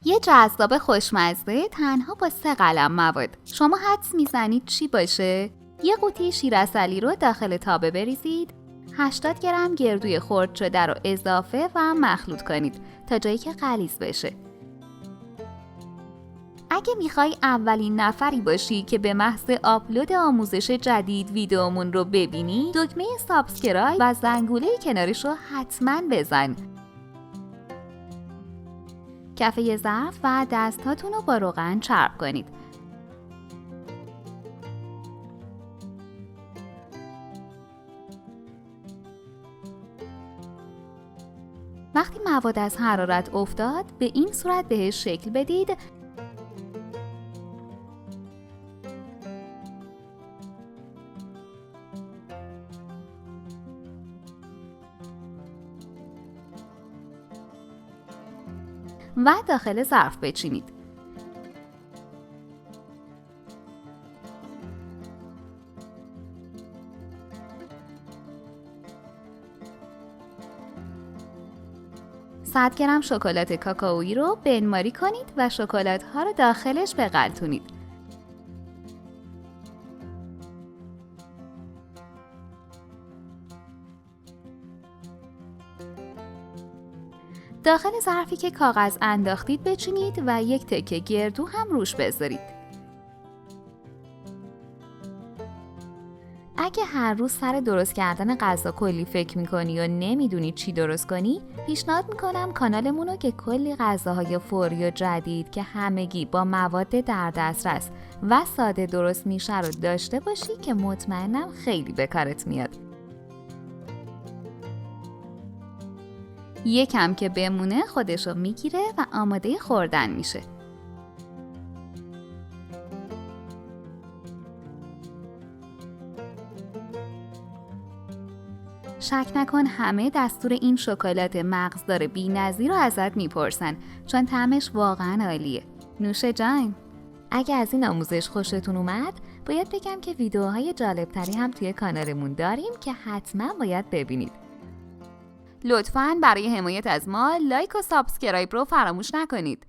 یه جذاب خوشمزه تنها با 3 قلم مواد. شما حدس میزنید چی باشه؟ یه قوطی شیر عسلی رو داخل تابه بریزید، 80 گرم گردوی خرد شده رو اضافه و مخلوط کنید تا جایی که غلیظ بشه. اگه میخوای اولین نفری باشی که به محض آپلود آموزش جدید ویدیومون رو ببینی، دکمه سابسکرایب و زنگوله کنارش رو حتما بزن. کف ظرف و دستاتون رو با روغن چرب کنید. وقتی مواد از حرارت افتاد، به این صورت بهش شکل بدید. و داخل ظرف بچینید. صد گرم شکلات کاکائویی رو بنماری کنید و شکلات ها رو داخلش بغلتونید. داخل ظرفی که کاغذ انداختید بچینید و یک تکه گردو هم روش بذارید. اگه هر روز سر درست کردن غذا کلی فکر میکنی و نمیدونی چی درست کنی، پیشنهاد میکنم کانالمون رو که کلی غذاهای فوری و جدید که همگی با مواد در دسترس و ساده درست میشه رو داشته باشی که مطمئنم خیلی به کارت میاد. یکم که بمونه خودشو میگیره و آماده خوردن میشه. شک نکن همه دستور این شکلات مغزدار بی‌نظیر رو ازت میپرسن، چون طعمش واقعا عالیه. نوش جان. اگه از این آموزش خوشتون اومد، باید بگم که ویدیوهای جالبتری هم توی کانالمون داریم که حتما باید ببینید. لطفاً برای حمایت از ما لایک و سابسکرایب رو فراموش نکنید.